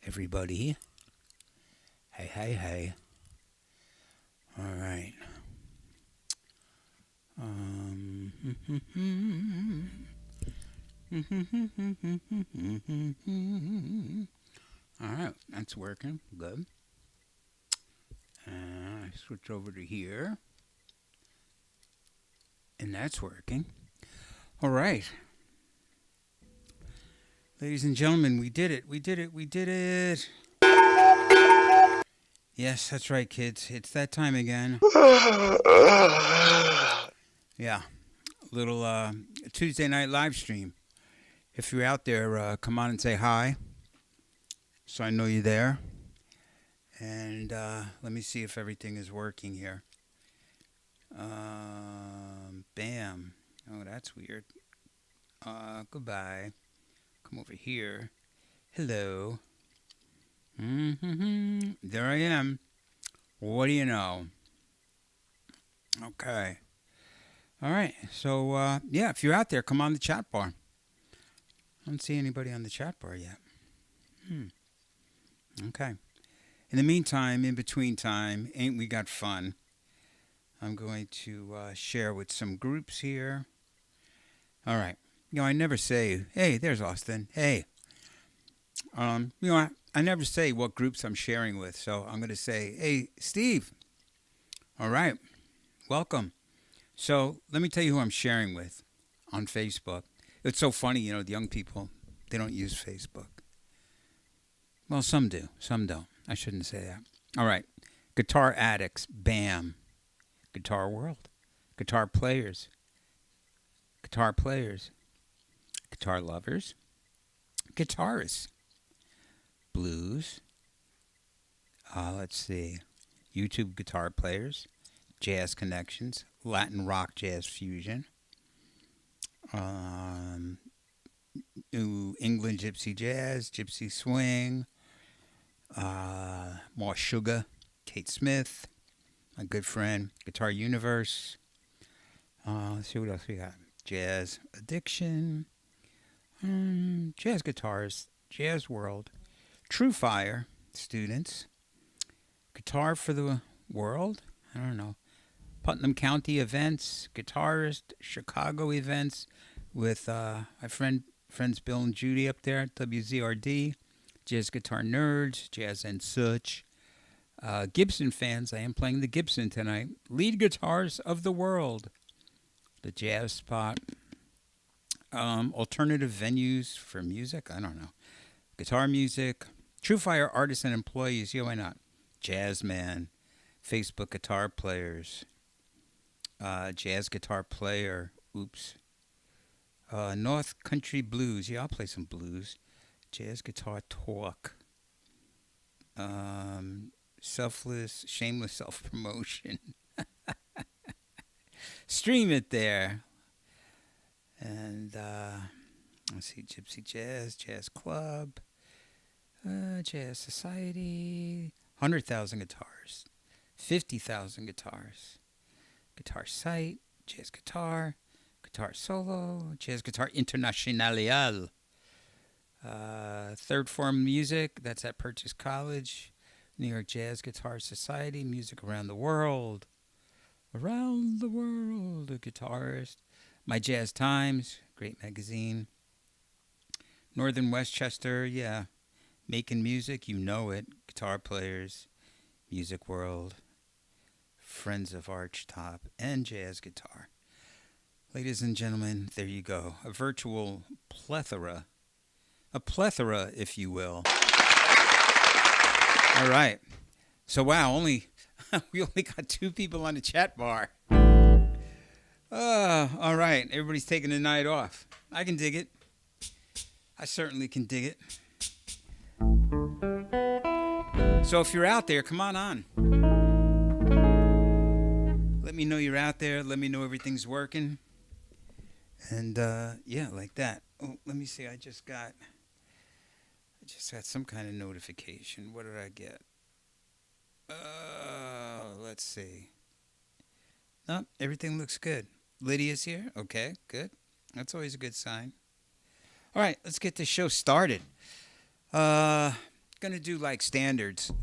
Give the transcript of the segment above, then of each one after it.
everybody. Hey, hey, hey. All right. Um, all right, that's working. Good. I switch over to here, and that's working. All right. Ladies and gentlemen, we did it. We did it. We did it. Yes, that's right, kids. It's that time again. Yeah, little Tuesday night live stream. If you're out there, come on and say hi, so I know you're there. And let me see if everything is working here. Bam. Oh, that's weird. Goodbye. Come over here. Hello. There I am. What do you know? Okay. All right. So, yeah, if you're out there, come on the chat bar. I don't see anybody on the chat bar yet. Okay. In the meantime, in between time, ain't we got fun? I'm going to share with some groups here. All right. I never say, hey, there's Austin. Hey. I never say what groups I'm sharing with. So I'm going to say, hey, Steve. All right. Welcome. So let me tell you who I'm sharing with on Facebook. It's so funny, the young people, they don't use Facebook. Well, some do. Some don't. I shouldn't say that. All right. Guitar addicts. Bam. Guitar world. Guitar players. Guitar players. Guitar lovers. Guitarists. Blues. Let's see. YouTube guitar players. Jazz connections. Latin rock jazz fusion. New England gypsy jazz. Gypsy swing. More Sugar. Kate Smith. My good friend. Guitar Universe. Let's see what else we got. Jazz addiction. Jazz guitars. Jazz world. True Fire students. Guitar for the world. I don't know. Putnam County events. Guitarist. Chicago events with my friends Bill and Judy up there at WZRD. Jazz guitar nerds. Jazz and such. Gibson fans. I am playing the Gibson tonight. Lead guitars of the world. The jazz spot. Alternative venues for music. I don't know. Guitar music. True Fire artists and employees. Yeah, why not? Jazz man. Facebook guitar players. Jazz guitar player. Oops. North Country Blues. Yeah, I'll play some blues. Jazz guitar talk. Selfless, shameless self-promotion. Stream it there. And let's see, Gypsy Jazz, Jazz Club, Jazz Society, 100,000 guitars, 50,000 guitars, Guitar Site, Jazz Guitar, Guitar Solo, Jazz Guitar Internacional, Third Form Music, that's at Purchase College, New York Jazz Guitar Society, Music Around the World, a guitarist. My Jazz Times, great magazine. Northern Westchester, yeah. Making music, you know it. Guitar players, Music World, Friends of Archtop, and Jazz Guitar. Ladies and gentlemen, there you go. A virtual plethora. A plethora, if you will. All right. So, wow, we only got 2 people on the chat bar. All right. Everybody's taking the night off. I can dig it. I certainly can dig it. So if you're out there, come on. Let me know you're out there. Let me know everything's working. And, yeah, like that. Oh, let me see. I just got some kind of notification. What did I get? Let's see. Oh, everything looks good. Lydia's here. Okay, good. That's always a good sign. All right, let's get this show started. Gonna gonna do like standards,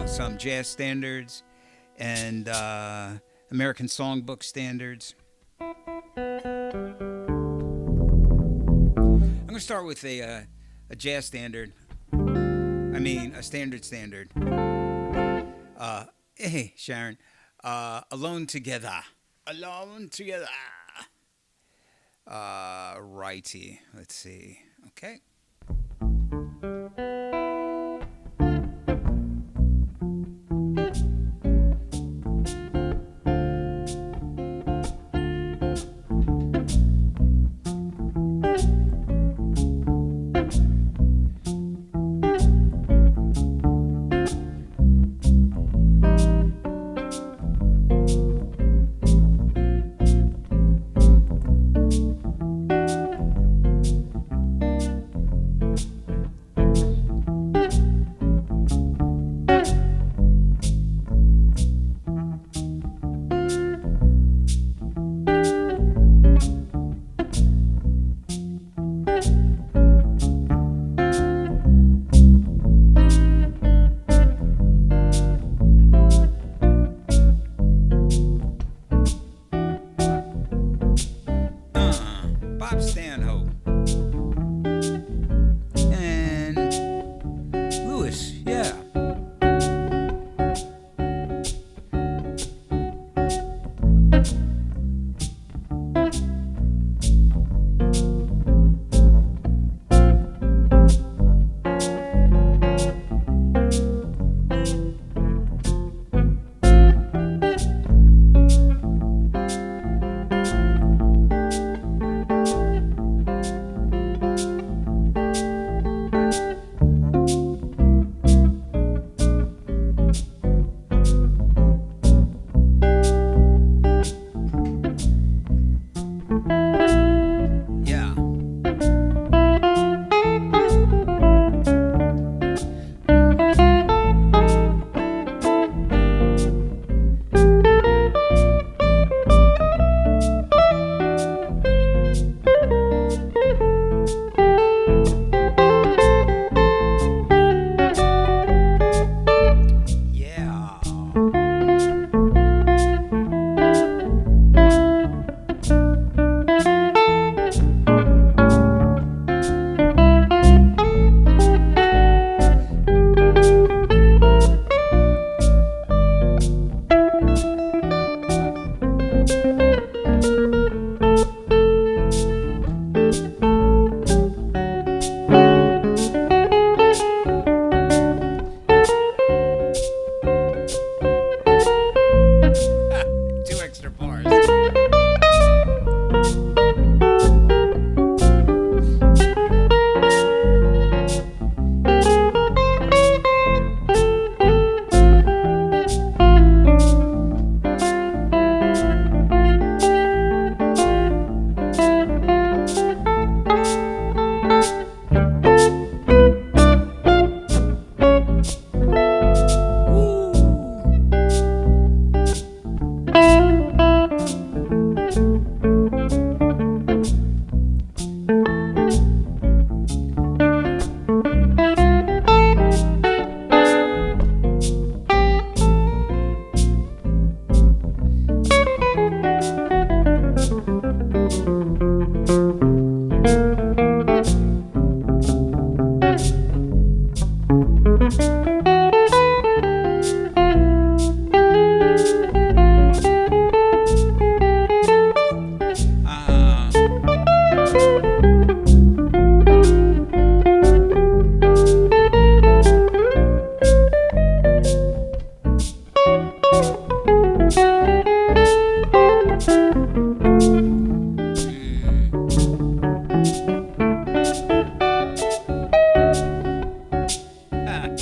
some jazz standards and American songbook standards. I'm gonna start with a jazz standard. I mean, a standard. Hey, Sharon. Alone Together. Alone Together. Righty. Let's see. Okay.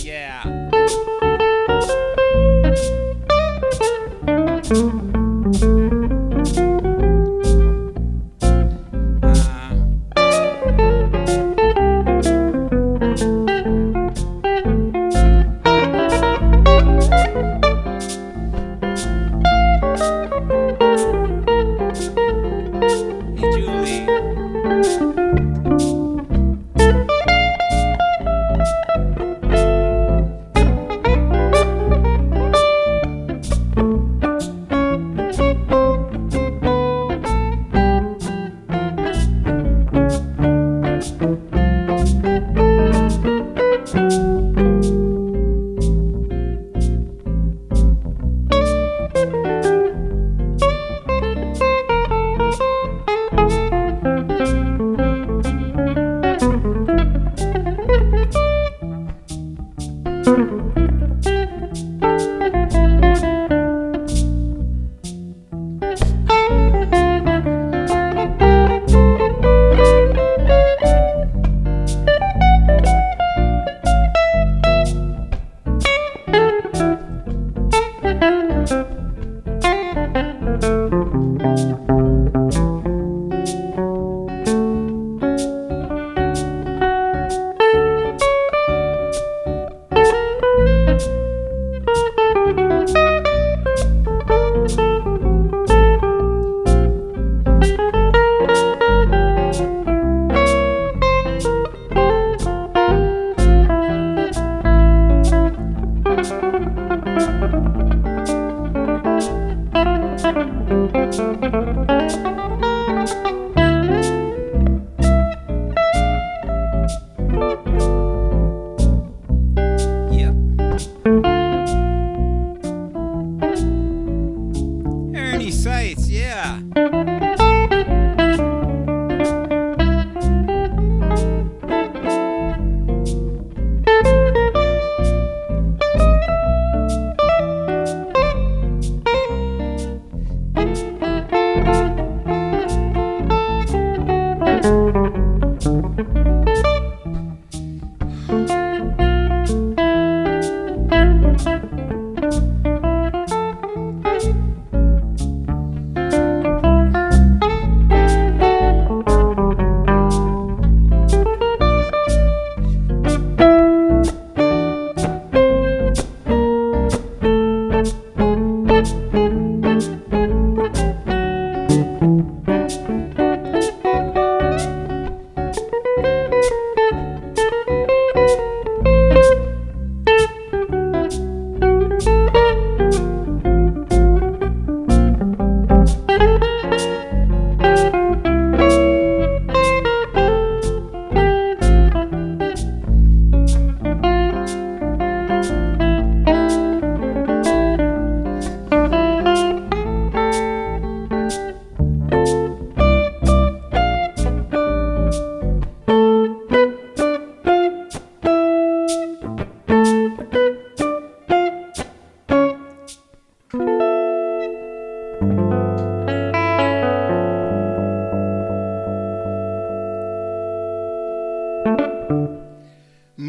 Yeah.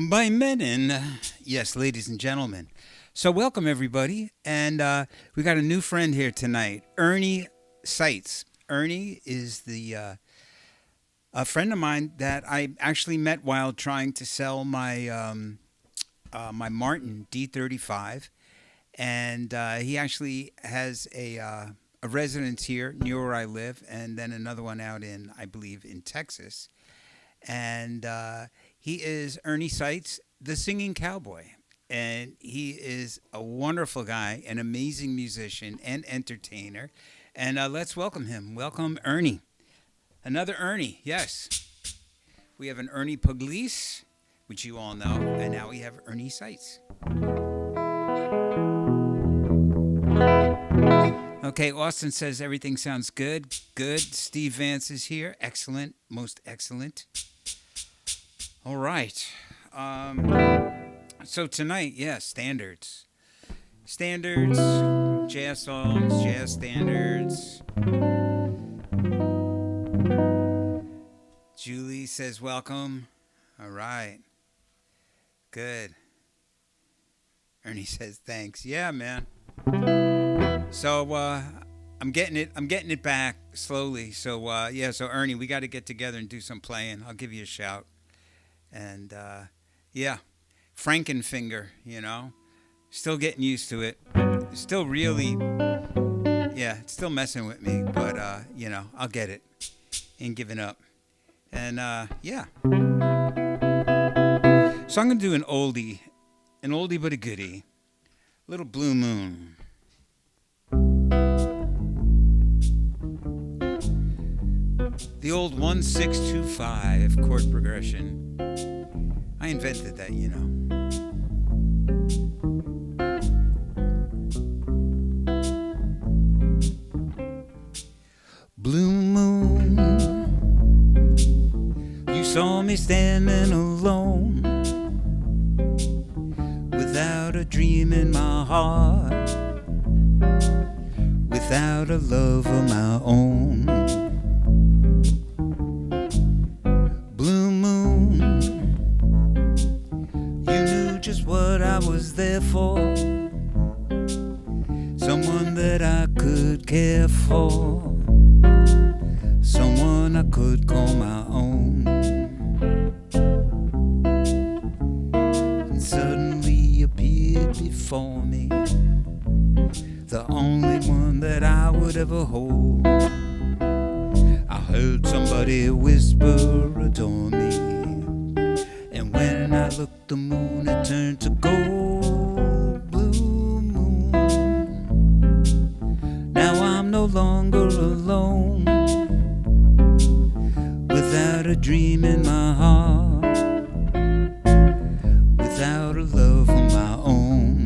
By Menon, yes, ladies and gentlemen. So welcome everybody, and we got a new friend here tonight, Ernie Seitz. Ernie is a friend of mine that I actually met while trying to sell my my Martin D35, and he actually has a residence here near where I live, and then another one out in, I believe, in Texas. And he is Ernie Seitz, the singing cowboy. And he is a wonderful guy, an amazing musician and entertainer. And let's welcome him. Welcome, Ernie. Another Ernie, yes. We have an Ernie Pugliese, which you all know, and now we have Ernie Seitz. Okay, Austin says everything sounds good. Good. Steve Vance is here. Excellent. Most excellent. All right. So tonight, yeah, standards. Standards, jazz songs, jazz standards. Julie says welcome. All right. Good. Ernie says thanks. Yeah, man. So I'm getting it back slowly. So yeah, so Ernie, we got to get together and do some playing. I'll give you a shout. And yeah, Frankenfinger, you know, still getting used to it. Still really, yeah, it's still messing with me, but you know, I'll get it. Ain't giving up. And yeah. So I'm gonna do an oldie but a goodie. Little Blue Moon. The old 1-6-2-5 chord progression. I invented that, you know. Blue moon, you saw me standing alone with without a dream in my heart, without a love of my own. Blue moon, you knew just what I was there for, someone that I could care for, someone I could call my own. And suddenly appeared before me, the only one that I would ever hold. I heard somebody whisper, adore me, and when I looked, the moon had turned to gold. Blue moon, now I'm no longer alone, without a dream in my heart, without a love of my own.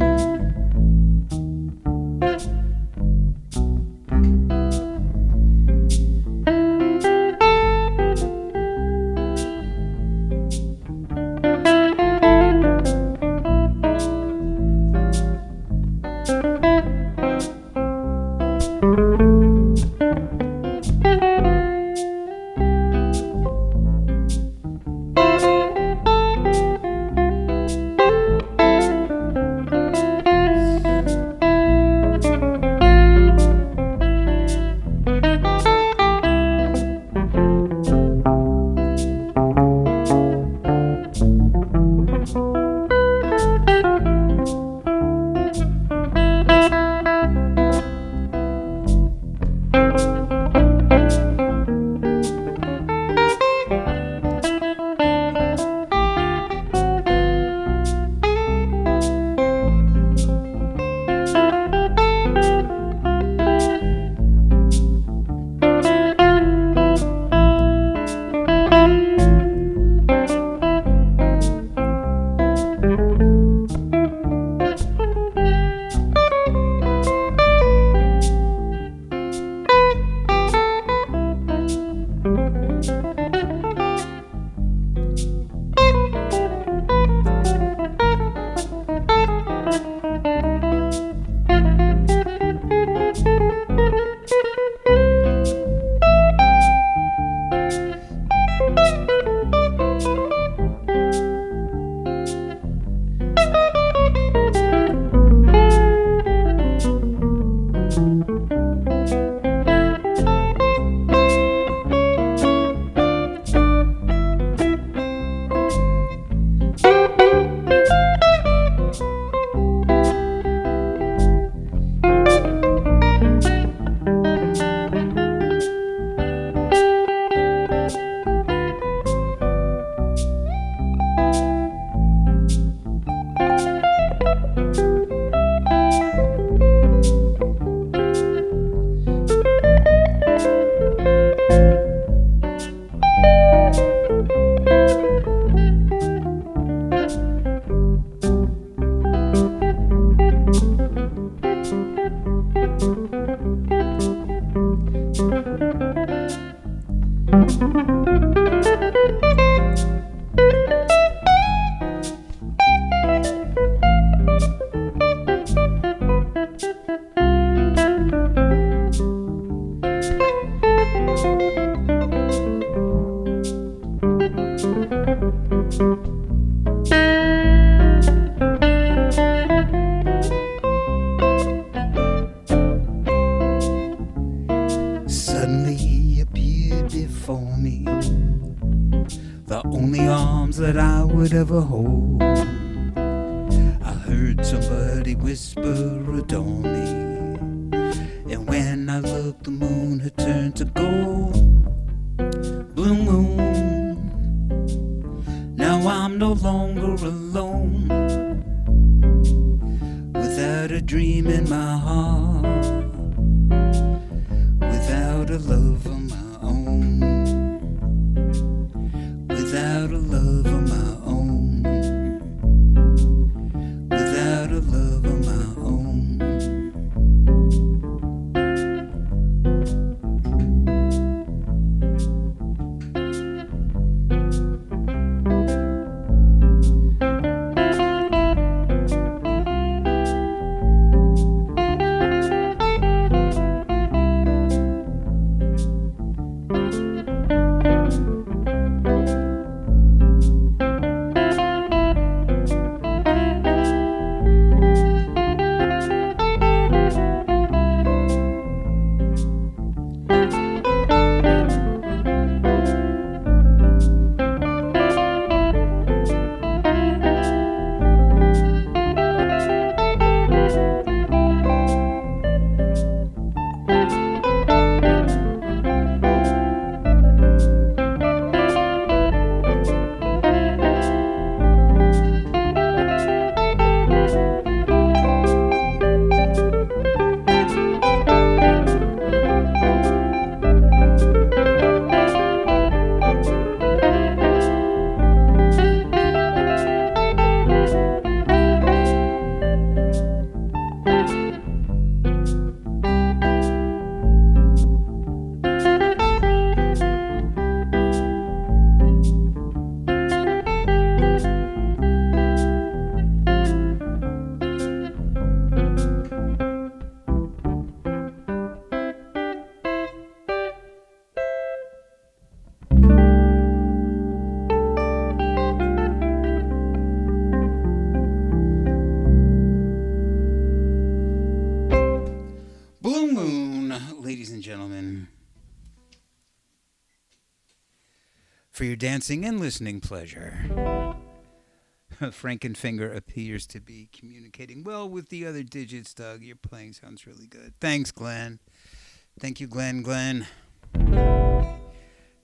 Suddenly appeared before me, the only arms that I would ever hold. I heard somebody whisper, adore me, and when I looked, the moon had turned to gold. Blue moon, now I'm no longer alone, without a dream in my heart, without a love of my own, without a love of my own, without a love of my own. for your dancing and listening pleasure. Frankenfinger appears to be communicating well with the other digits, Doug. Your playing sounds really good. Thanks, Glenn. Thank you, Glenn.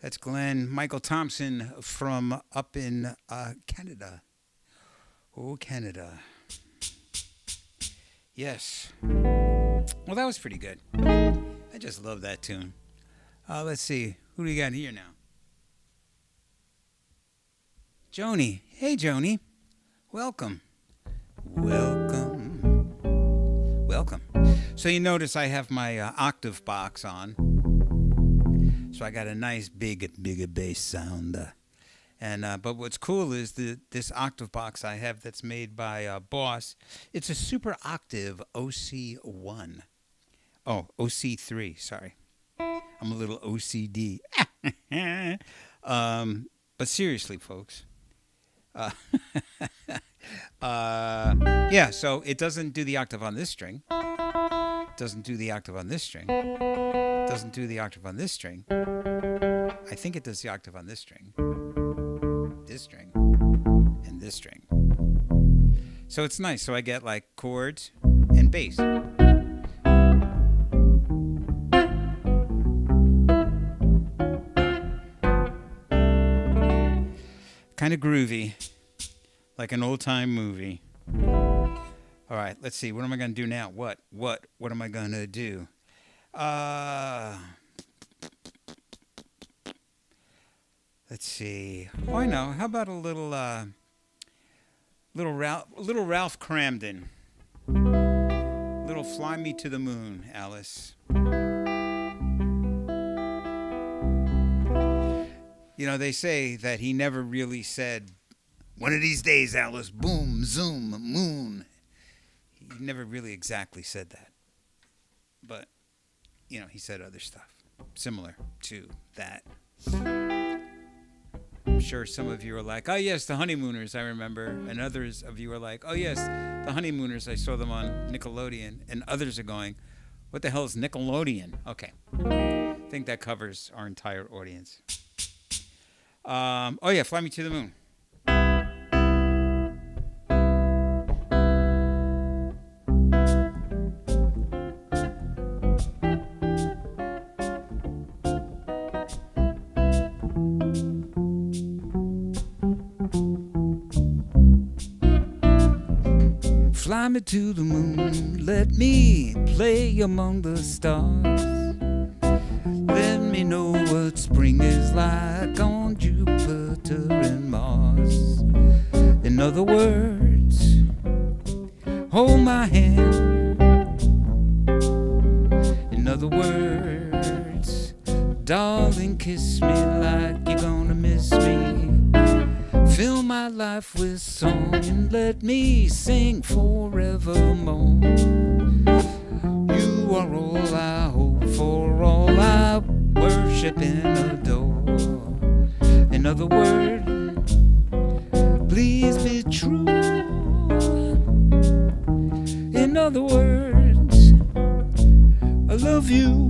That's Glenn. Michael Thompson from up in Canada. Oh, Canada. Yes. Well, that was pretty good. I just love that tune. Let's see. Who do we got here now? Joni. Hey, Joni. Welcome. So you notice I have my octave box on. So I got a nice bigger bass sound. But what's cool is this octave box I have that's made by Boss. It's a Super Octave OC1. Oh, OC3, sorry. I'm a little OCD. But seriously, folks. Yeah, so it doesn't do the octave on this string. Doesn't do the octave on this string. Doesn't do the octave on this string. I think it does the octave on this string. This string. And this string. So it's nice. So I get like chords and bass. Kind of groovy. Like an old-time movie. All right, let's see. What am I going to do now? What am I going to do? Let's see. Oh, I know. How about a little Ralph Cramden? Little Fly Me to the Moon, Alice. You know, they say that he never really said, "One of these days, Alice, boom, zoom, moon." He never really exactly said that. But, you know, he said other stuff similar to that. I'm sure some of you are like, "Oh, yes, the Honeymooners, I remember." And others of you are like, "Oh, yes, the Honeymooners, I saw them on Nickelodeon." And others are going, "What the hell is Nickelodeon?" Okay. I think that covers our entire audience. Oh, yeah, Fly Me to the Moon. Fly me to the moon, let me play among the stars. Let me know what spring is like on Jupiter and Mars. In other words, hold my hand. In other words, darling, kiss me like you're gonna miss me. Fill my life with song and let me sing forevermore. You are all I hope for, all I worship and adore. In other words, please be true. In other words, I love you.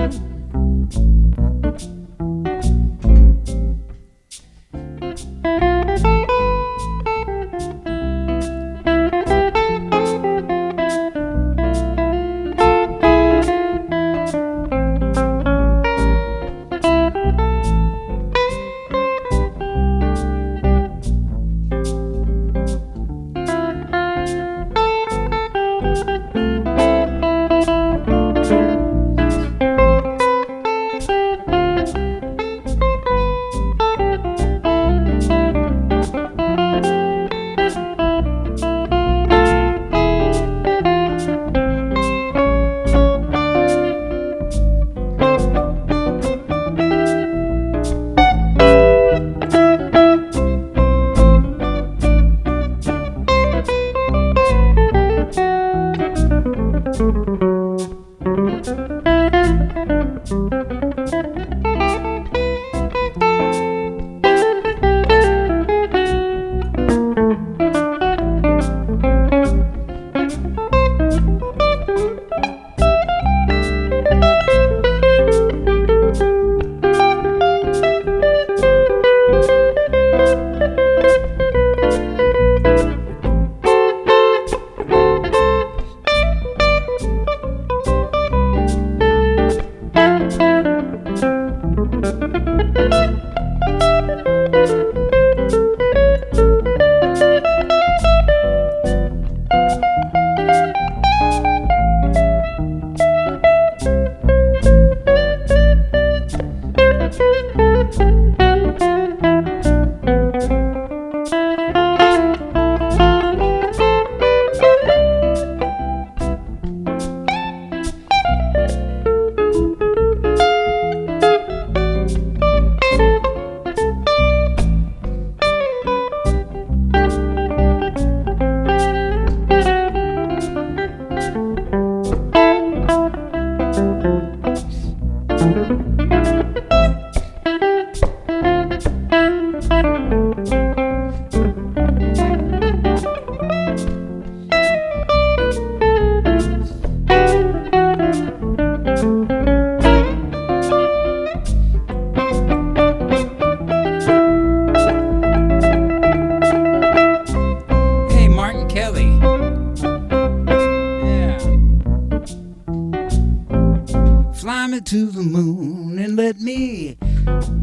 me to the moon and let me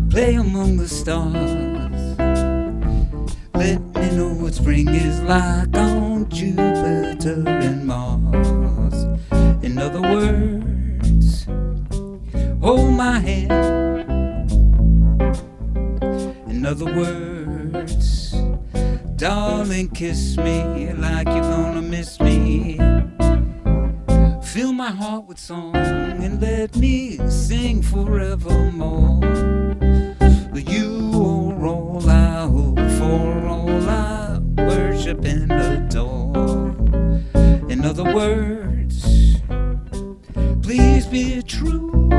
play among the stars. Let me know what spring is like on Jupiter and Mars. In other words, hold my hand. In other words, darling, kiss me like you're gonna miss me. Fill my heart with song and let me sing forevermore. You are all I hope for, all I worship and adore. In other words, please be true.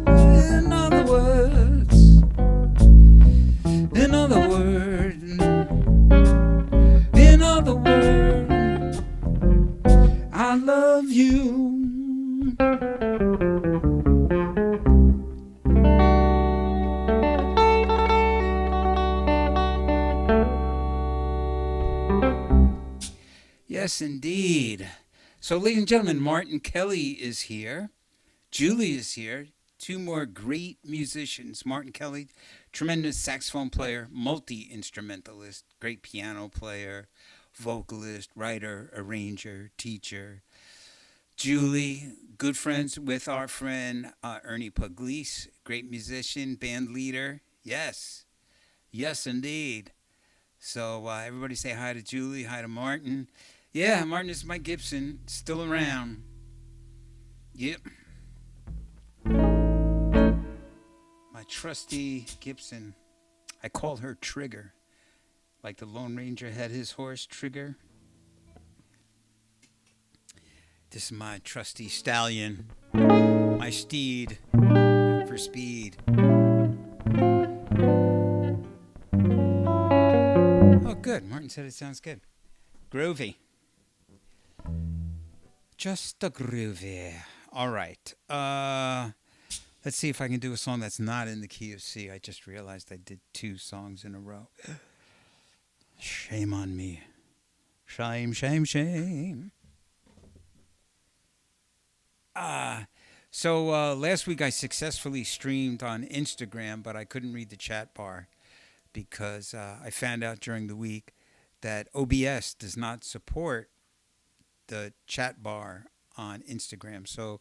In other words, in other words, in other words, I love you. Yes, indeed. So, ladies and gentlemen, Martin Kelly is here. Julie is here. Two more great musicians. Martin Kelly, tremendous saxophone player, multi-instrumentalist, great piano player, vocalist, writer, arranger, teacher. Julie, good friends with our friend Ernie Pugliese, great musician, band leader. Yes, yes, indeed. So everybody say hi to Julie, hi to Martin. Yeah, Martin is my Gibson, still around. Yep. My trusty Gibson. I call her Trigger. Like the Lone Ranger had his horse, Trigger. This is my trusty stallion. My steed for speed. Oh, good. Martin said it sounds good. Groovy. Just a groovy. All right. Let's see if I can do a song that's not in the key of C. I just realized I did 2 songs in a row. Shame on me. Shame, shame, shame. So last week I successfully streamed on Instagram, but I couldn't read the chat bar because I found out during the week that OBS does not support the chat bar on Instagram. So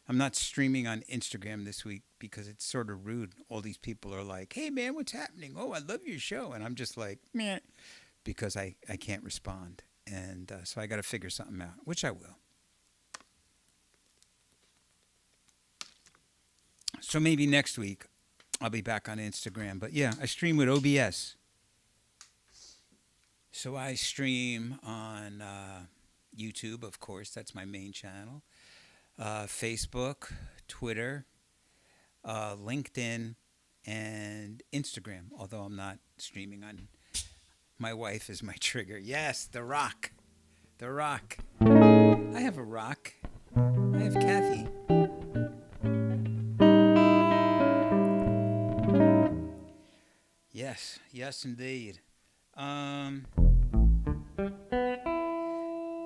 I'm not streaming on Instagram this week because it's sort of rude. All these people are like, hey, man, what's happening? Oh, I love your show. And I'm just like, meh, because I can't respond. And so I got to figure something out, which I will. So maybe next week I'll be back on Instagram. But yeah, I stream with OBS. So I stream on YouTube, of course. That's my main channel. Facebook, Twitter, LinkedIn, and Instagram. Although I'm not streaming on. My wife is my trigger. Yes, the rock. The rock. I have a rock. I have Kathy. Yes, yes, indeed. I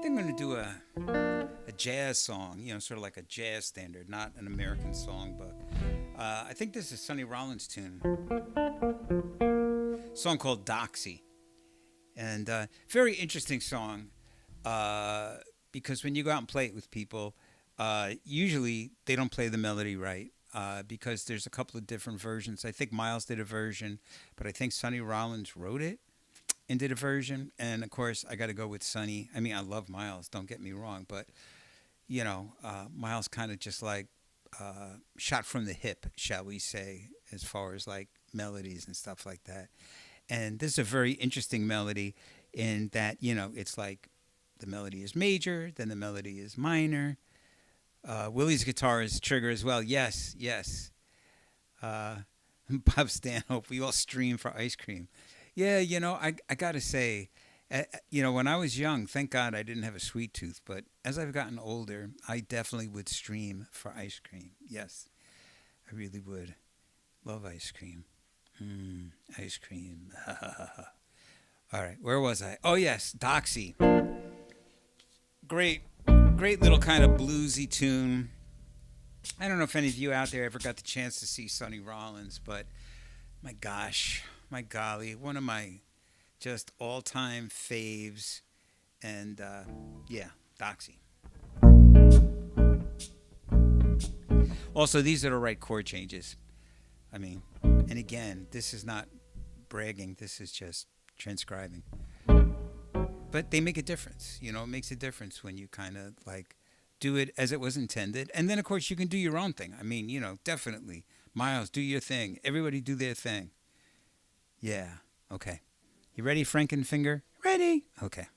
think I'm going to do a jazz song, sort of like a jazz standard, not an American song, but I think this is Sonny Rollins' tune. A song called Doxy. And very interesting song because when you go out and play it with people, usually they don't play the melody right. Because there's a couple of different versions. I think Miles did a version, but I think Sonny Rollins wrote it and did a version. And, of course, I got to go with Sonny. I mean, I love Miles, don't get me wrong. But, Miles kind of just like shot from the hip, shall we say, as far as like melodies and stuff like that. And this is a very interesting melody in that, it's like the melody is major, then the melody is minor. Willie's guitar is trigger as well. Yes, yes. Bob Stanhope, we all stream for ice cream. Yeah, I got to say, when I was young, thank God I didn't have a sweet tooth. But as I've gotten older, I definitely would stream for ice cream. Yes, I really would. Love ice cream. Ice cream. All right, where was I? Oh, yes, Doxy. Great little kind of bluesy tune. I don't know if any of you out there ever got the chance to see Sonny Rollins, but my gosh, my golly, one of my just all-time faves, and yeah, Doxy. Also, these are the right chord changes. I mean, and again, this is not bragging. This is just transcribing. But they make a difference. You know, it makes a difference when you kind of like do it as it was intended. And then, of course, you can do your own thing. I mean, you know, definitely. Miles, do your thing. Everybody do their thing. Yeah. Okay. You ready, Frankenfinger? Ready? Okay.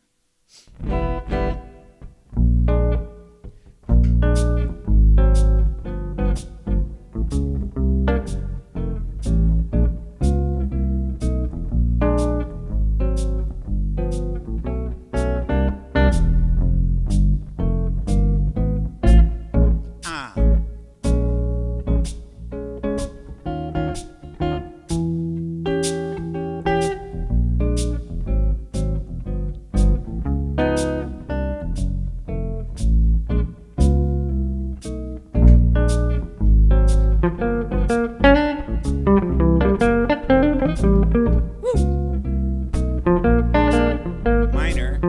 Minor.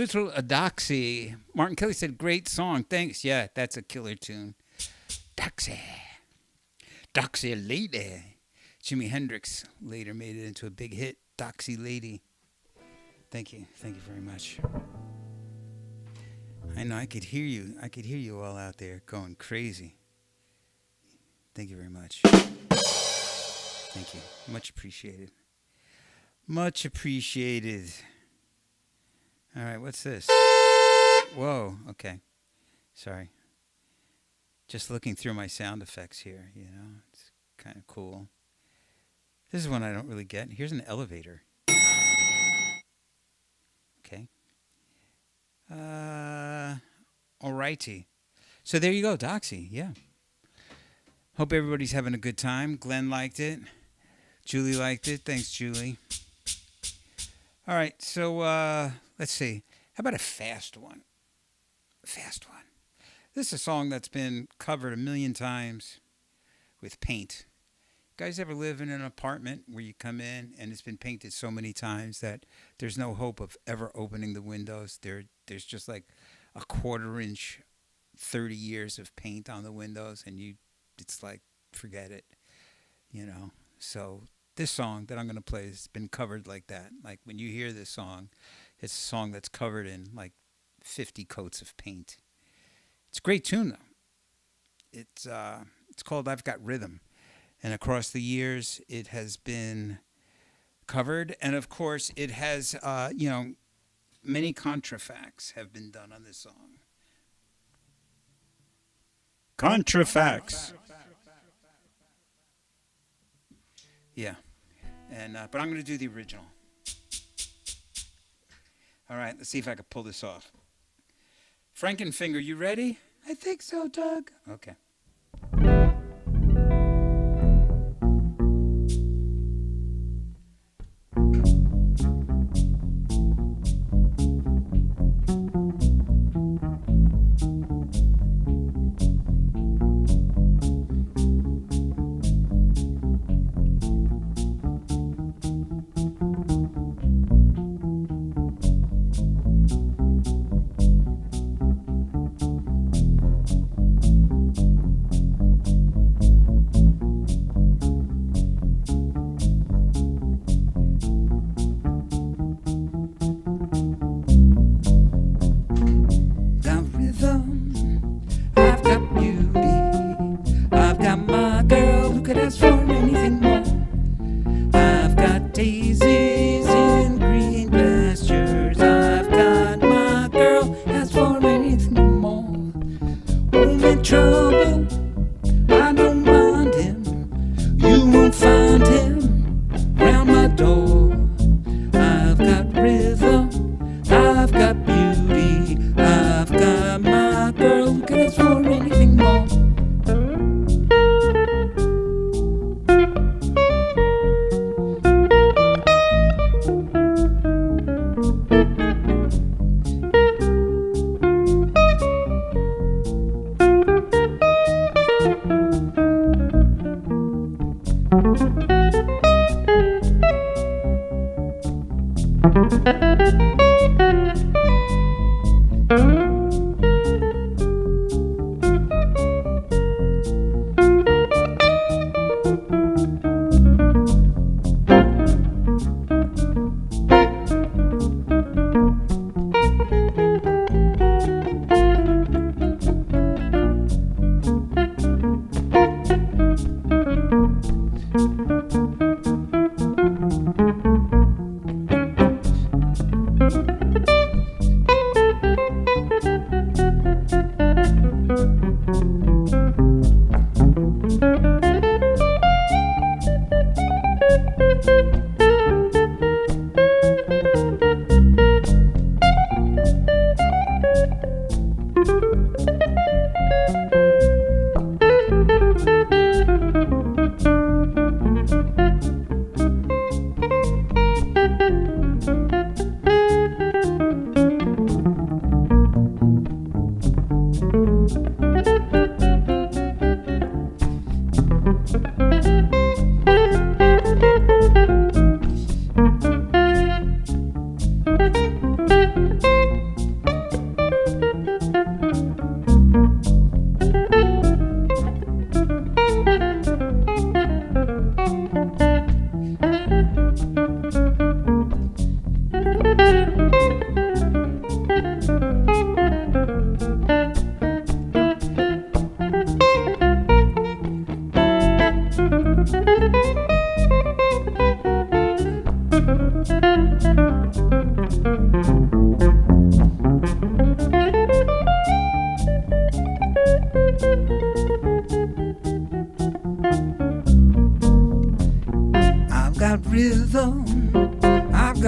Little Adoxy. Martin Kelly said, great song. Thanks. Yeah, that's a killer tune. Doxy. Doxy Lady. Jimi Hendrix later made it into a big hit. Doxy Lady. Thank you. Thank you very much. I know I could hear you. I could hear you all out there going crazy. Thank you very much. Thank you. Much appreciated. Much appreciated. All right, what's this? Whoa, okay. Sorry. Just looking through my sound effects here, you know. It's kind of cool. This is one I don't really get. Here's an elevator. Okay. Alrighty. So there you go, Doxy. Yeah. Hope everybody's having a good time. Glenn liked it. Julie liked it. Thanks, Julie. All right, so let's see. How about a fast one? Fast one. This is a song that's been covered 1,000,000 times with paint. You guys ever live in an apartment where you come in and it's been painted so many times that there's no hope of ever opening the windows? There's just like a 1/4 inch, 30 years of paint on the windows, and it's like, forget it, you know. So this song that I'm going to play has been covered like that. Like when you hear this song, it's a song that's covered in like 50 coats of paint. It's a great tune though. It's called I've Got Rhythm. And across the years, it has been covered. And of course, it has, many contrafacts have been done on this song. Contrafacts. Yeah. And but I'm going to do the original. All right, let's see if I can pull this off. Frankenfinger, you ready? I think so, Doug. Okay.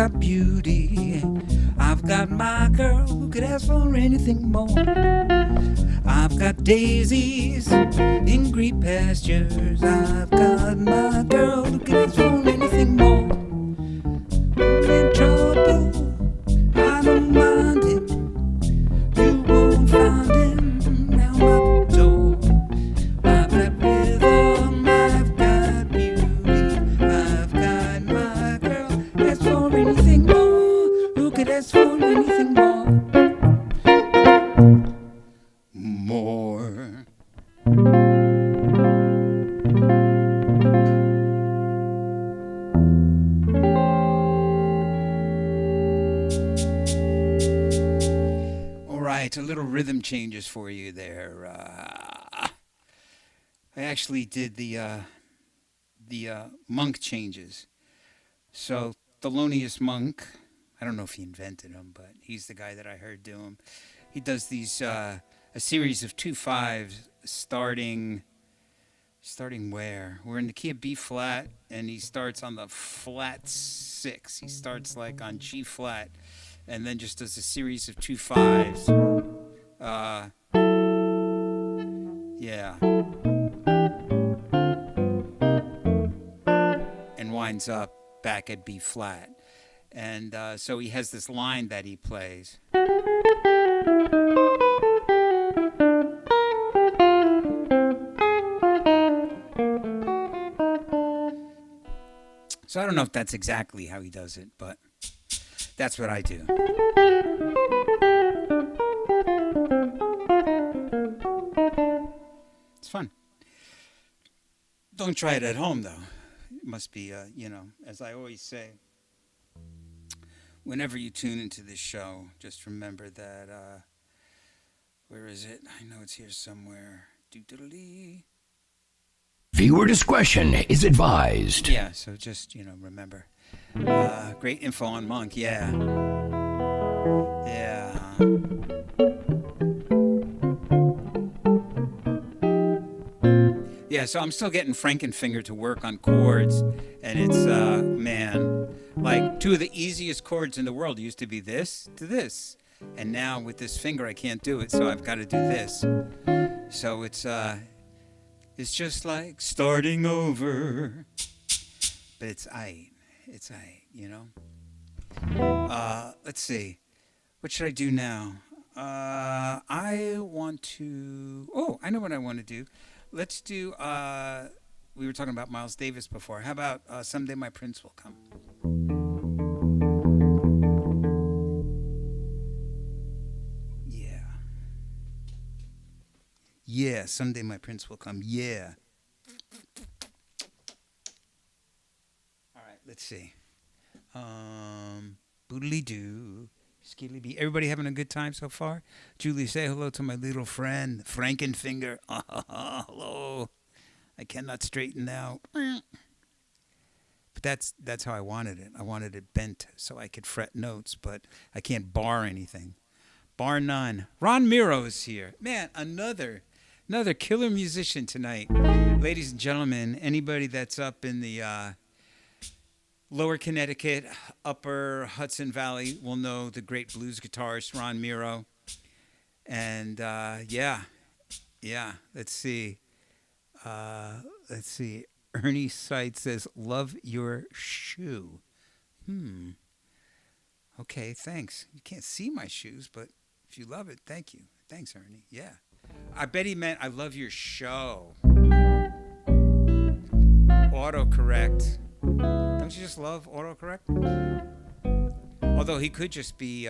got beauty. I've got my girl who could ask for anything more. I've got daisies in green pastures. I've got my girl who could ask for anything more. In trouble, I don't mind him. You won't find him round my door. I've got rhythm, I've got beauty. I've got my girl. Ask for anything more. Who could ask for anything more? More. All right, a little rhythm changes for you there. I actually did the monk changes. So Thelonious Monk, I don't know if he invented them, but he's the guy that I heard do them. He does these a series of 2/5s starting where we're in the key of B flat, and he starts on the flat 6. He starts like on G flat, and then just does a series of 2/5s. Yeah. And winds up back at B flat. And so he has this line that he plays. So I don't know if that's exactly how he does it, but that's what I do. It's fun. Don't try it at home, though. It must be, as I always say, whenever you tune into this show, just remember that, where is it? I know it's here somewhere. Doo-doo-doo-dee. Viewer discretion is advised. Yeah, so just, remember. Great info on Monk, yeah. Yeah. Yeah, so I'm still getting Frankenfinger to work on chords, and it's, man, like 2 of the easiest chords in the world used to be this to this. And now with this finger, I can't do it, so I've got to do this. So it's just like starting over. But it's aight. It's aight, Let's see. What should I do now? I want to... Oh, I know what I want to do. Let's do... we were talking about Miles Davis before. How about Someday My Prince Will Come? Yeah, Someday My Prince Will Come. Yeah. All right, let's see. Boodly-doo. Skilly-bee. Everybody having a good time so far? Julie, say hello to my little friend, Frankenfinger. Hello. I cannot straighten out. But that's how I wanted it. I wanted it bent so I could fret notes, but I can't bar anything. Bar none. Ron Miro is here. Man, another killer musician tonight. Ladies and gentlemen, anybody that's up in the lower Connecticut, upper Hudson Valley will know the great blues guitarist Ron Miro. And yeah, let's see. Ernie Sight says, love your shoe. Okay, thanks. You can't see my shoes, but if you love it, thank you. Thanks, Ernie. Yeah. I bet he meant I love your show. Autocorrect. Don't you just love autocorrect? Although he could just be,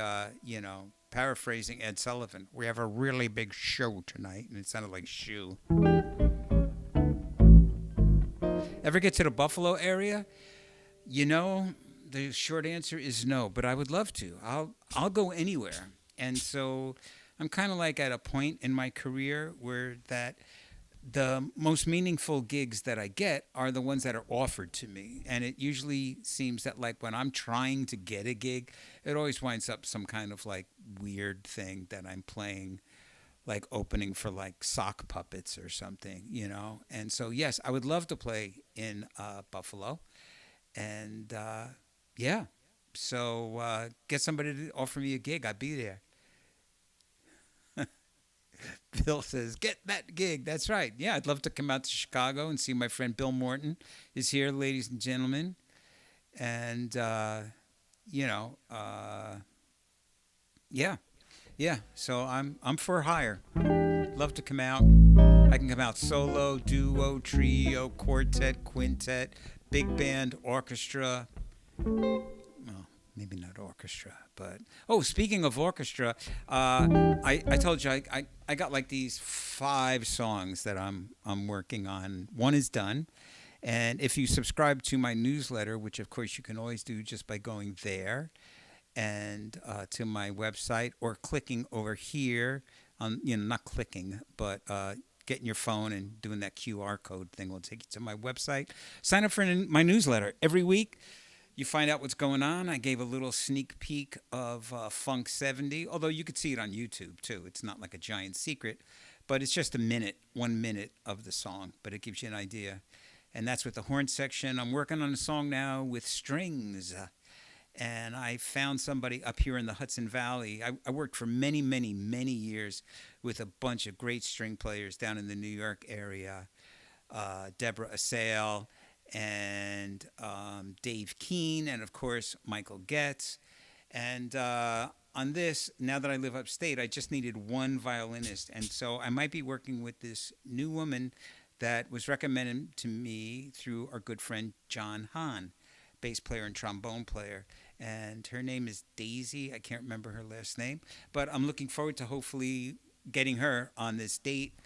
paraphrasing Ed Sullivan. We have a really big show tonight, and it sounded like shoe. Ever get to the Buffalo area? The short answer is no, but I would love to. I'll go anywhere. And so I'm kind of like at a point in my career where that the most meaningful gigs that I get are the ones that are offered to me. And it usually seems that like when I'm trying to get a gig, it always winds up some kind of like weird thing that I'm playing, like opening for like sock puppets or something, And so, yes, I would love to play in Buffalo. And yeah, So get somebody to offer me a gig. I'd be there. Bill says, get that gig. That's right. Yeah, I'd love to come out to Chicago and see my friend Bill Morton is here, ladies and gentlemen. And, yeah. So I'm for hire. Love to come out. I can come out solo, duo, trio, quartet, quintet, big band, orchestra. Well, maybe not orchestra, but speaking of orchestra, I told you I got like these 5 songs that I'm working on. One is done, and if you subscribe to my newsletter, which of course you can always do just by going there, and to my website or clicking over here on not clicking, but getting your phone and doing that QR code thing will take you to my website. Sign up for my newsletter every week. You find out what's going on. I gave a little sneak peek of Funk 70, although you could see it on YouTube too. It's not like a giant secret, but it's just 1 minute of the song, but it gives you an idea. And that's with the horn section. I'm working on a song now with strings. And I found somebody up here in the Hudson Valley. I worked for many, many, many years with a bunch of great string players down in the New York area. Deborah Assail and Dave Keene, and of course Michael Getz. And on this, now that I live upstate, I just needed one violinist, and so I might be working with this new woman that was recommended to me through our good friend John Hahn, bass player and trombone player, and her name is Daisy. I can't remember her last name, but I'm looking forward to hopefully getting her on this date.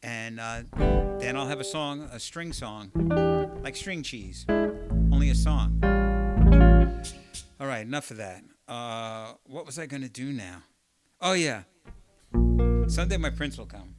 And then I'll have a string song, like String Cheese, only a song. All right, enough of that. What was I going to do now? Oh, yeah. Someday my prince will come.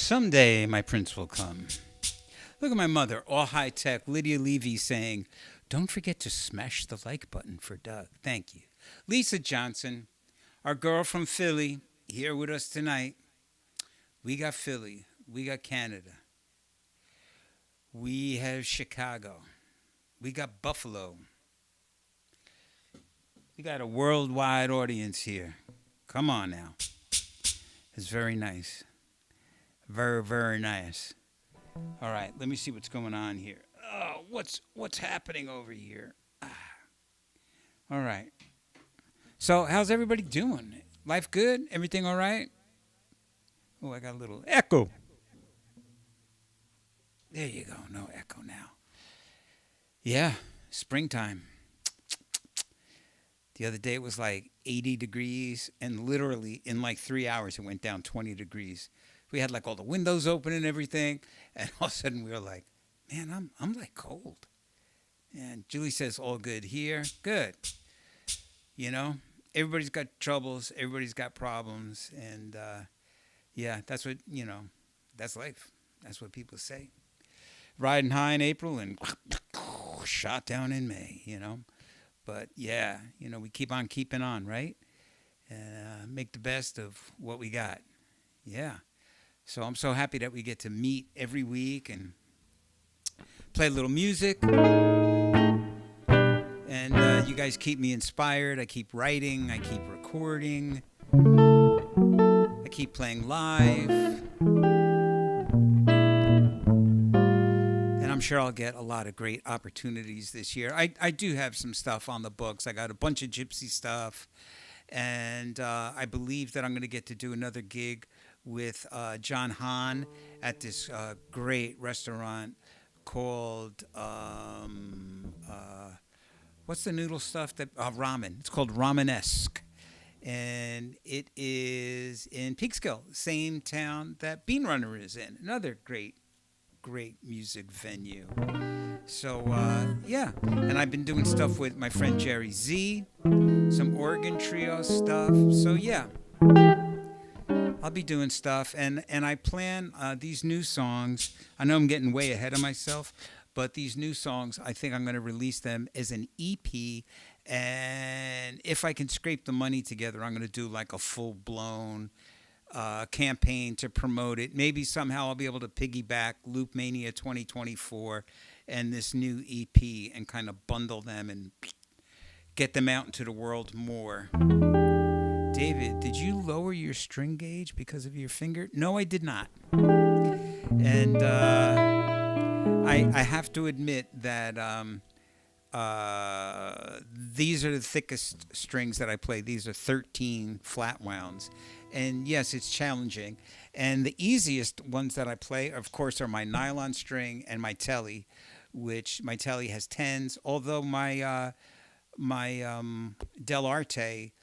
Someday my prince will come. Look at my mother, all high tech. Lydia Levy saying, don't forget to smash the like button for Doug. Thank you. Lisa Johnson, our girl from Philly, here with us tonight. We got Philly. We got Canada. We have Chicago. We got Buffalo. We got a worldwide audience here. Come on now. It's very nice. Very, very nice. All right, let me see what's going on here. Oh, what's happening over here? All right. So, how's everybody doing? Life good? Everything all right? Oh, I got a little echo. There you go. No echo now. Yeah, springtime. The other day it was like 80 degrees, and literally in like 3 hours it went down 20 degrees. We had like all the windows open and everything, and all of a sudden we were like, man, I'm like cold. And Julie says, all good here. Good. You know, everybody's got troubles, everybody's got problems, and yeah, that's what, you know, that's life. That's what people say. Riding high in April and shot down in May, you know. But yeah, you know, we keep on keeping on, right? And make the best of what we got. Yeah. So I'm so happy that we get to meet every week and play a little music. And you guys keep me inspired. I keep writing. I keep recording. I keep playing live. And I'm sure I'll get a lot of great opportunities this year. I do have some stuff on the books. I got a bunch of gypsy stuff. And I believe that I'm going to get to do another gig with John Hahn at this great restaurant called, what's the noodle stuff? Ramen. It's called Ramenesque. And it is in Peekskill, same town that Bean Runner is in. Another great music venue. So, yeah. And I've been doing stuff with my friend Jerry Z, some organ trio stuff. So, yeah. I'll be doing stuff, and I plan these new songs. I know I'm getting way ahead of myself, but these new songs, I think I'm going to release them as an EP, and if I can scrape the money together, I'm going to do like a full-blown campaign to promote it. Maybe somehow I'll be able to piggyback Loop-MANIA 2024 and this new EP and kind of bundle them and get them out into the world more. David, did you lower your string gauge because of your finger? No, I did not. And I have to admit that these are the thickest strings that I play. These are 13 flat wounds. And yes, it's challenging. And the easiest ones that I play, of course, are my nylon string and my telly, which my telly has 10s, although my Del Arte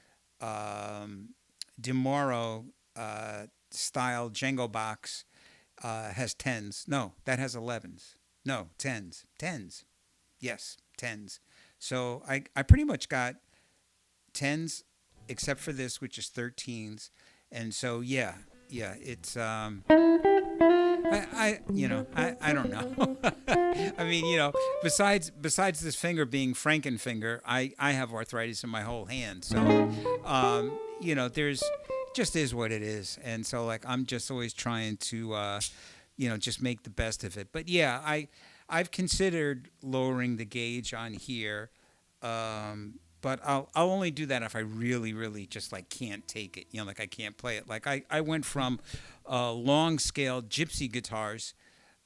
DeMoro style Django box has 10s. No, that has 11s. No, 10s. 10s. Yes, 10s. So I pretty much got 10s except for this, which is 13s. And so yeah, it's I don't know. I mean, you know, besides this finger being Frankenfinger, I have arthritis in my whole hand. So you know, there's just is what it is. And so like I'm just always trying to you know, just make the best of it. But yeah, I've considered lowering the gauge on here. But I'll only do that if I really, really just like can't take it. You know, like I can't play it. Like I went from long scale gypsy guitars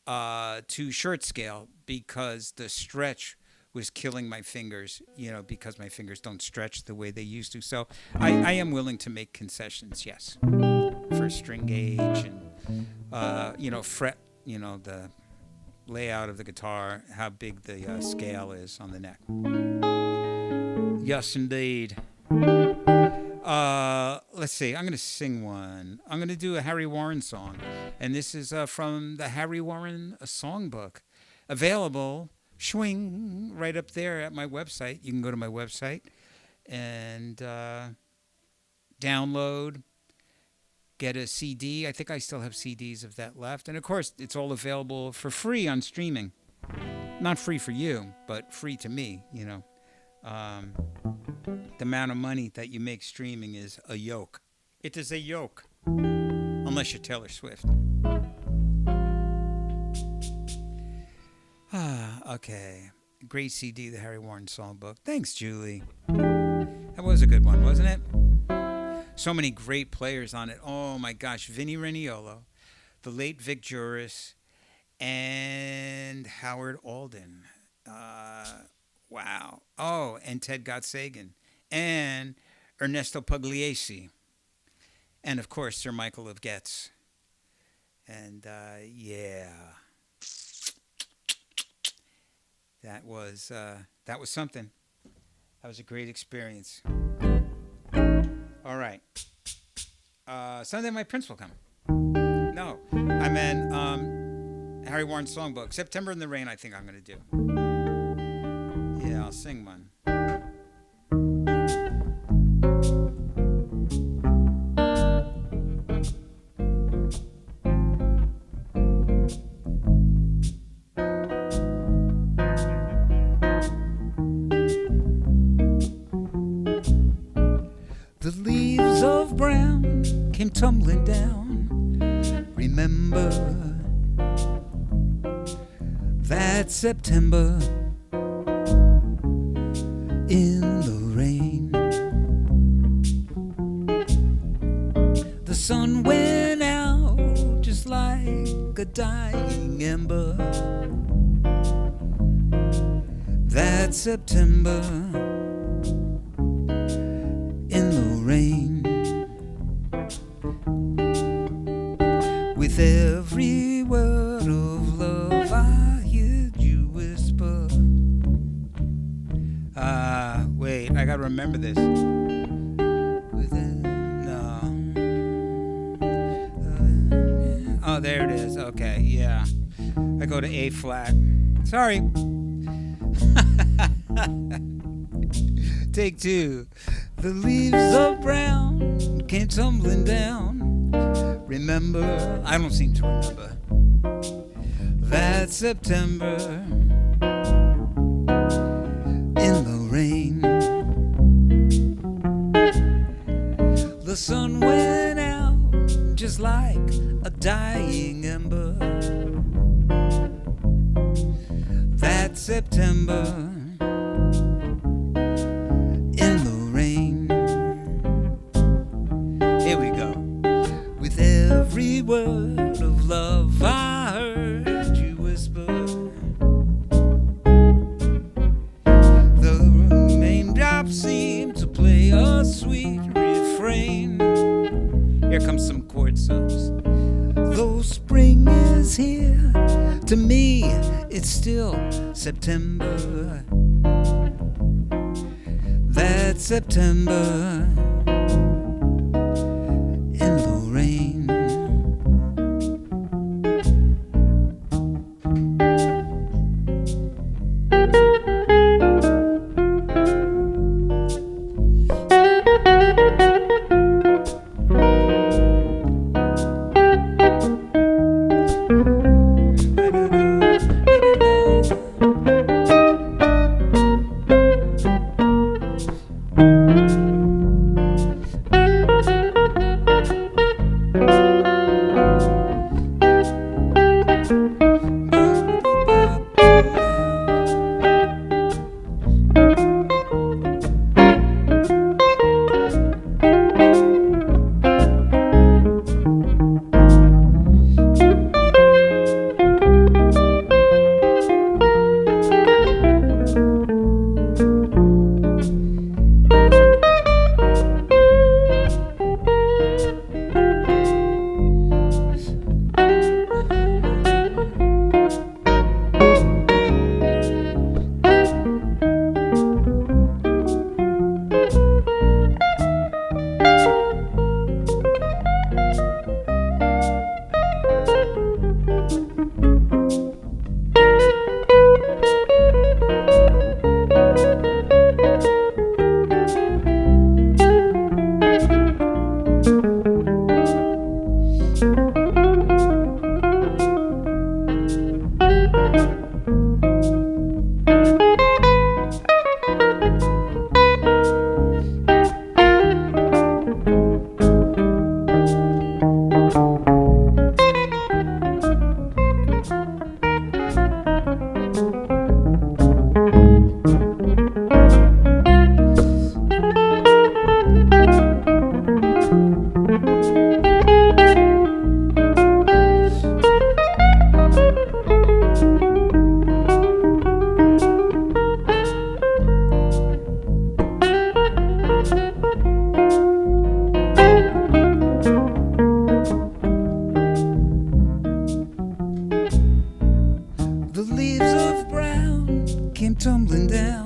to short scale because the stretch was killing my fingers, you know, because my fingers don't stretch the way they used to. So I am willing to make concessions, yes, for string gauge and, you know, fret, you know, the layout of the guitar, how big the scale is on the neck. Yes, indeed. Let's see. I'm going to sing one. I'm going to do a Harry Warren song. And this is from the Harry Warren songbook. Available, swing, right up there at my website. You can go to my website and download get a CD. I think I still have CDs of that left. And of course, it's all available for free on streaming. Not free for you, but free to me, you know. The amount of money that you make streaming is a yoke. It is a yoke. Unless you're Taylor Swift. Okay. Great CD, the Harry Warren Songbook. Thanks, Julie. That was a good one, wasn't it? So many great players on it. Oh my gosh, Vinnie Reniolo, the late Vic Juris, and Howard Alden. Wow. Oh, and Ted Gottsagen, and Ernesto Pugliese, and of course Sir Michael of Getz. And yeah, that was something. That was a great experience. All right. Sunday my prince will come. No, I meant Harry Warren Songbook. September in the Rain, I think I'm going to do. Yeah, I'll sing one. The leaves of brown came tumbling down. Remember that September in the rain. The sun went out just like a dying ember. That September in the rain. With every word of love I heard you whisper. Wait, I gotta remember this. Oh, there it is. Okay, yeah. I go to A flat. Sorry. Take two. The leaves of brown came tumbling down. Remember, I don't seem to remember, that September in the rain. The sun went out just like a dying ember. That September in the rain. Here we go. With every word of love I heard you whisper. The raindrops seem to play a sweet refrain. Here comes some chord subs. Though spring is here, to me it's still September. That September in the rain.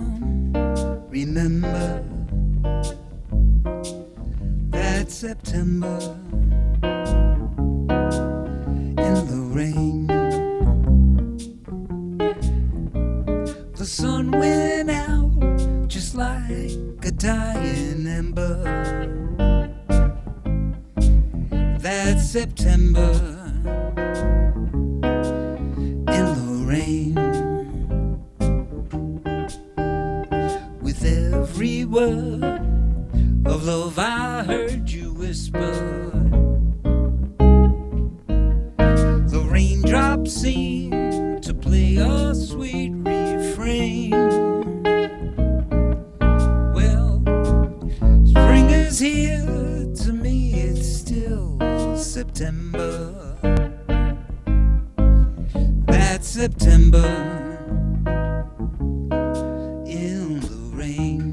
down. Remember that September in the rain. The sun went out just like a dying ember. That September in the rain. With every word of love I heard you whisper, the raindrops seem to play a sweet refrain. Well, spring is here, to me it's still September. That September in the rain.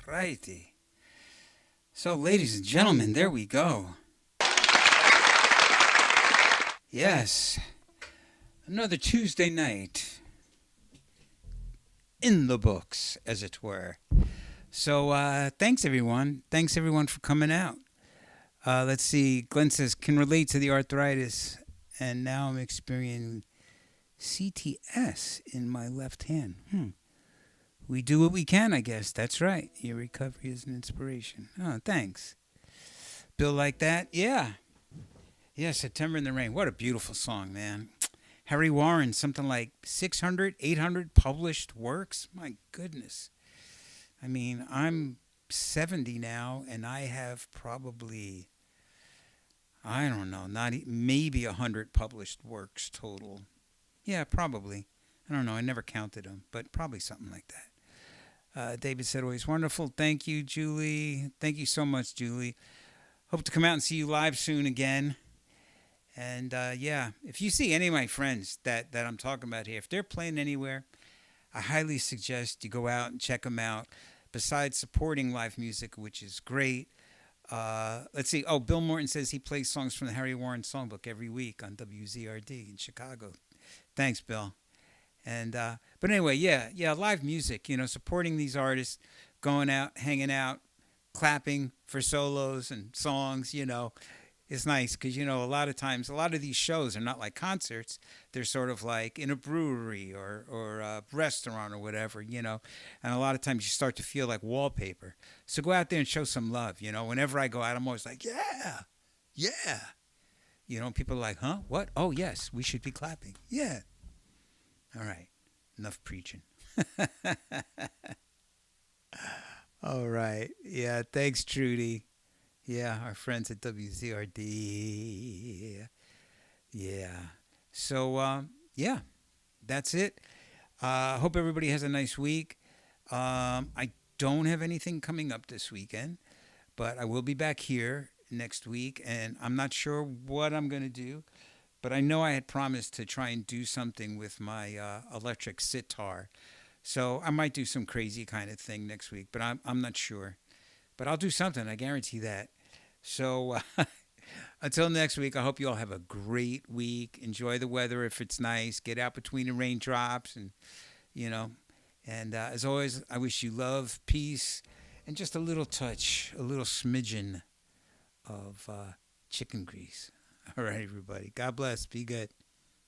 Alrighty. So, ladies and gentlemen, there we go. Yes, another Tuesday night in the books, as it were. So, thanks everyone. Thanks everyone for coming out. Let's see. Glenn says, can relate to the arthritis, and now I'm experiencing CTS in my left hand. We do what we can, I guess. That's right. Your recovery is an inspiration. Oh, thanks. Bill, like that? Yeah. Yeah, September in the Rain. What a beautiful song, man. Harry Warren, something like 600, 800 published works. My goodness. I mean, I'm 70 now, and I have probably, I don't know, maybe 100 published works total. Yeah, probably. I don't know. I never counted them, but probably something like that. David said, always wonderful. Thank you, Julie. Thank you so much, Julie. Hope to come out and see you live soon again. And, yeah, if you see any of my friends that I'm talking about here, if they're playing anywhere, I highly suggest you go out and check them out. Besides supporting live music, which is great. Let's see. Oh, Bill Morton says he plays songs from the Harry Warren Songbook every week on WZRD in Chicago. Thanks, Bill. And but anyway, yeah, live music, supporting these artists, going out, hanging out, clapping for solos and songs, is nice because, a lot of times, a lot of these shows are not like concerts. They're sort of like in a brewery or a restaurant or whatever, and a lot of times you start to feel like wallpaper. So go out there and show some love, Whenever I go out, I'm always like, yeah. People are like, huh? What? Oh, yes, we should be clapping. Yeah. All right, enough preaching. All right. Yeah, thanks, Trudy. Yeah, our friends at WZRD. Yeah. So, yeah, that's it. Hope everybody has a nice week. I don't have anything coming up this weekend, but I will be back here next week, and I'm not sure what I'm going to do, but I know I had promised to try and do something with my electric sitar. So I might do some crazy kind of thing next week, but I'm not sure. But I'll do something, I guarantee that. So until next week, I hope you all have a great week. Enjoy the weather if it's nice. Get out between the raindrops, and you know. And as always, I wish you love, peace, and just a little touch, a little smidgen of chicken grease. All right, everybody. God bless. Be good.